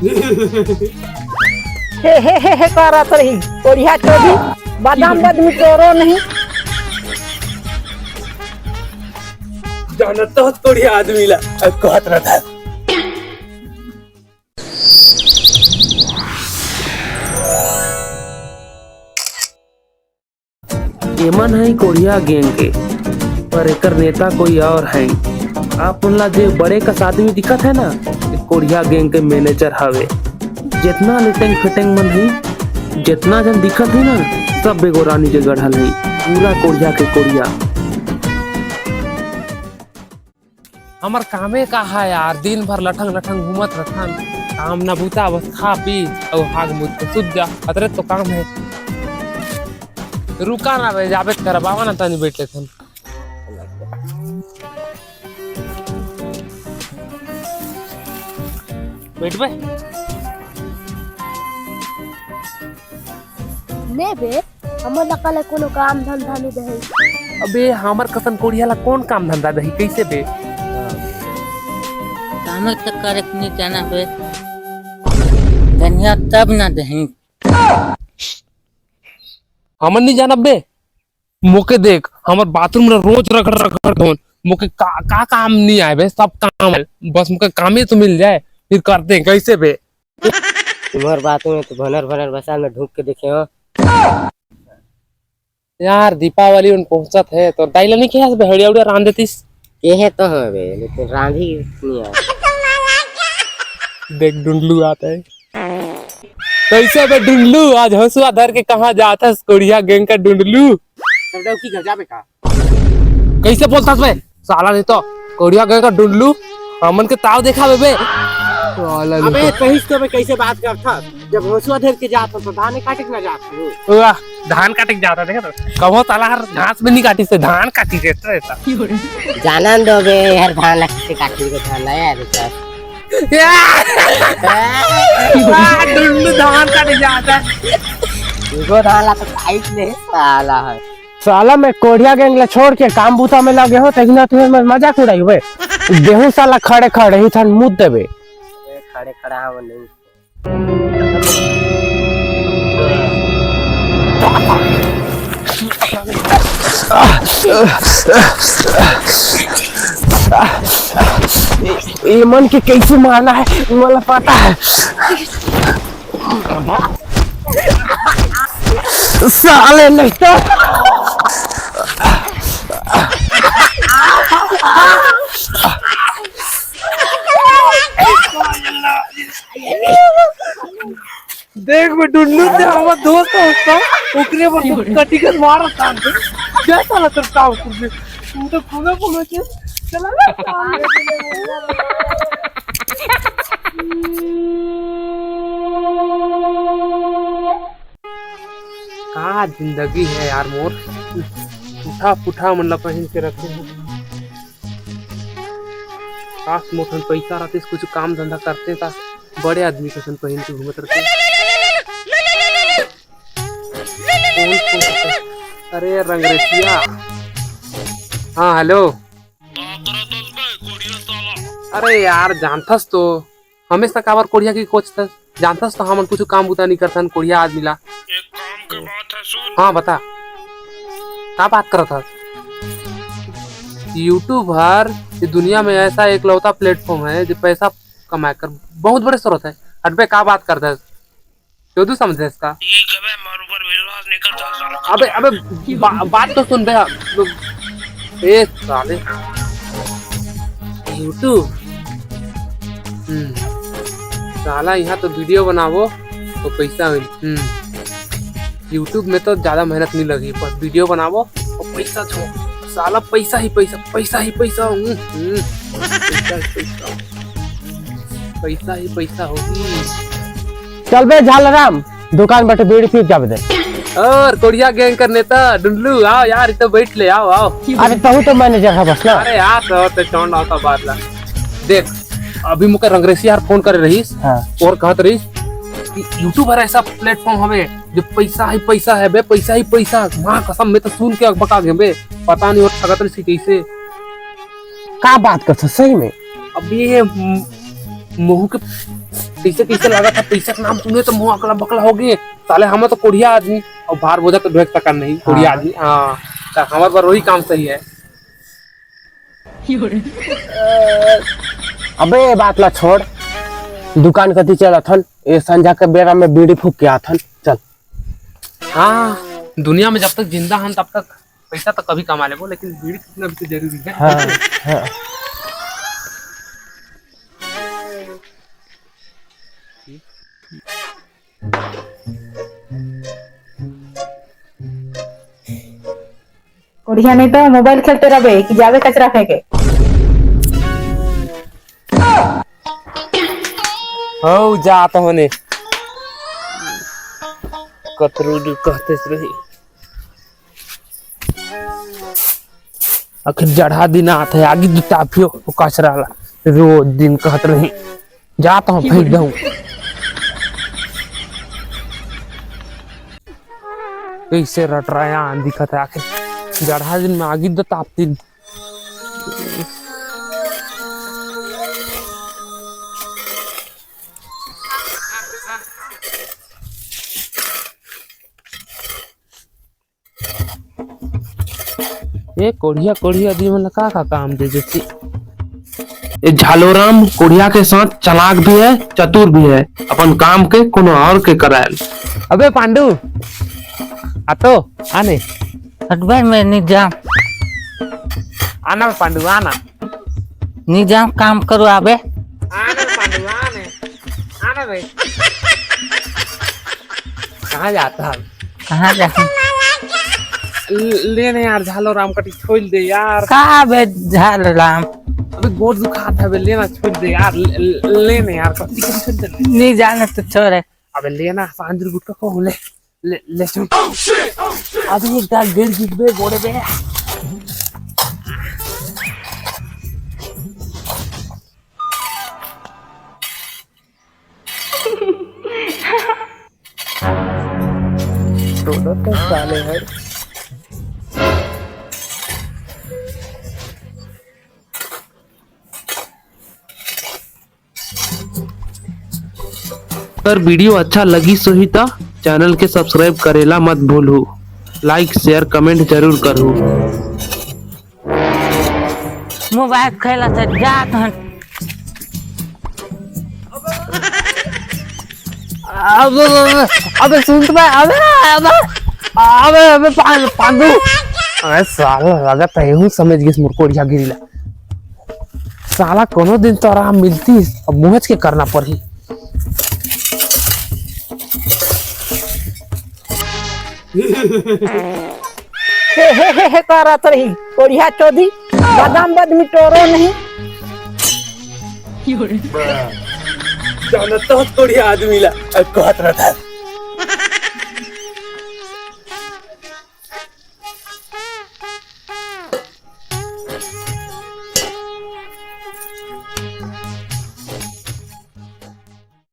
हे करत रही कोढ़िया चोरी बादाम आदमी तोरो नहीं जानत तो कोढ़िया आदमी ला कहत रहता एमन है कोढ़िया गैंग के पर एकर नेता कोई और है। आप उनला जो बड़े कस आदमी दिखत है ना कोढ़िया गैंग के मैनेजर हवे। जितना लिटेंग फिटेंग मन है जितना जन दिखत है ना सब बेगो रानी के गढ़ल है पूरा कोढ़िया के कोढ़िया। हमार कामे का है यार दिन भर लठंग लठंग घूमत रहन काम ना बूता बस खा पी और हाग मुझ के सुध जा अतरे तो काम है। रुका ना बे जाबे करबावा ना तनी बैठ लेथन। बैठ बे ने बे हमर लकल कोनो काम धंधा नहीं दे। अबे हमर कसन कोढ़िया ला कौन काम धंधा दही कैसे बे काम तक करे नहीं जाना बे धनिया तब ना दही हमन नहीं जाना बे। मोके देख हमर बाथरूम में रोज रगड़ रगड़ धोन मोके का काम नहीं आए बे सब काम है बस मोके काम ही तो मिल जाए फिर करते हैं कैसे बे। तुम्हार बातों में तो भनर भनर बसाल में ढूंढ के देखे हो यार दीपावली उन पहुंचत है तो दाइला नहीं खेस बे हड़िया उड़िया रांध देतीस ये है तो है बे लेकिन रांधी नहीं है। देख ढूंढलू आता है कैसे बे ढूंढलू आज हंसुआ धर के कहाँ जाता है कोढ़िया गैंग का ढूंढलू की घर जाबे का कैसे बोलता बे साला नहीं तो कोढ़िया गैंग का ढूंढलू हमन के ताव देखा बे। अबे कहिस तो बे कैसे बात करता जब हंसुआ धर के जाता तो धान काटे के ना जाता वाह धान काटे के जाता देखा तो कहो ताला हर घास में नहीं काटी से धान काटी देता रहता जाना दो बे हर धान लखते काटे के धान लाया ढूंढलू धान काटे जाता वो धान ला तो टाइट ले साला है साला मैं कोढ़िया गैंग ला छोड़ के काम बूता में लगे हो तहिना तुम्हें मजाक उड़ाई हुए गेहूं साला खड़े खड़े ही थन मुद देबे खड़े खड़ा हो नहीं ये मन के कैसे मारना है मुझे पता है। साले नहीं तो देख मैं ढूंढलू से हमारा दोस्त है उसका ओकरे पर कटी कर मार रहा था कैसा लगता था उसको तू तो पूरा पूरा के चला ना का जिंदगी है यार मोर उठा पुठा मतलब पहन के रखे हैं काश मोठन पैसा रहते कुछ काम धंधा करते ता बड़े आदमी के सन पहन के घूमत रहते। अरे रंगरेसिया हाँ हेलो अरे यार जानथस तो हमेशा काबर कोढ़िया की कोच था जानथस तो हमन कुछ काम बुता नहीं करथन कोढ़िया आदमी ला एक काम के बात है सुन हाँ बता क्या बात कर था यूट्यूबर ये दुनिया में ऐसा एक लौता प्लेटफॉर्म है जो पैसा कमा कर बहुत बड़े स्रोत है हटबे क्या बात करता है क्यों तू समझे इसका ठीक है मैं मारू पर विश्वास नहीं करता साला अबे अबे बात तो सुन बे ए साले यूट्यूब साला यहाँ तो वीडियो बनावो तो पैसा मिल यूट्यूब में तो ज्यादा मेहनत नहीं लगी बस वीडियो बनावो और पैसा छो साला पैसा ही पैसा पैसा ही पैसा पैसा ही पैसा होगी। चल बे झालराम दुकान बैठे बीड़ी पी जाब दे और कोढ़िया गैंग का नेता ढूंढलू आओ यार तो बैठ ले आओ आओ अरे तू तो मैनेजर है बस ना अरे यार तो चौंड आता बात ला देख अभी मुके रंगरेसी यार फोन करे रहीस हाँ। और कहत रहीस कि यूट्यूबर ऐसा प्लेटफॉर्म हवे जो पैसा ही पैसा है बे पैसा ही पैसा मां कसम में तो सुन के बका गए बे पता नहीं और ठगत रही कैसे का बात कर सही में अब ये मुंह के कैसे कैसे लगा था पैसा का नाम सुने तो मुंह अकला बकला हो गए। साले हम तो कोढ़िया आदमी और बाहर बोझा तो ढोक तक नहीं कोढ़िया आदमी। हाँ तो हमारे पर वही काम सही है। अबे ये बात ला छोड़, दुकान कती चला थन, ये संझा के बेरा में बीड़ी फूक के आथन। चल हाँ दुनिया में जब तक जिंदा हम तब तक पैसा तो कभी कमा लेबो, लेकिन बीड़ी कितना भी तो जरूरी है। हाँ हाँ। कोढ़िया नहीं तो मोबाइल खेलते रहे कि जावे कचरा फेंके। हो जात होने कतरू कहते रही आखिर जढ़ा दिन आते है आगे दुटाफियो कचरा ला रोज दिन कहत रही जाता हूँ फेंक दऊं। कैसे रट रहा है दिखत है आखिर जढ़ा दिन में आगे दो तापती। ये कोढ़िया कोढ़िया दी मतलब का काम दे देती। ये झालोराम कोढ़िया के साथ चालाक भी है चतुर भी है, अपन काम के कोनो और के करायल। अबे पांडू आतो आने हटवाई में निजाम आना पांडू आना निजाम काम करो आबे। आना पांडू आने आना भाई। कहाँ जाता है? कहाँ जा लेने यार झालोराम कटी छोड़ दे यार। कहाँ बे झाल राम अबे गोड़ दुखाता है, लेना छोड़ दे यार। लेने यार कटी कटी छोड़ दे। नहीं जाने तो छोड़े। अबे लेना सांजर गुटका को ले ले सुन। अबे एक दाल गिर गिर बे गोड़े बे। तो साले है। अगर वीडियो अच्छा लगी सही तो चैनल के सब्सक्राइब करेला मत भूलू, लाइक शेयर कमेंट जरूर करू। मोबाइल खेला से जात हन। अबे सुन तो भाई, अबे अबे अबे अबे पांडू, अरे साला लगत है हूँ समझ गई मोर कोढ़िया गिरीला। साला कोनो दिन तो आराम मिलती, अब मुहज के करना पड़ी। हे करत रही कोढ़िया चौधरी बादाम बदमी टोरो नहीं। जानता हूँ कोढ़िया आदमी ला कहत रहता है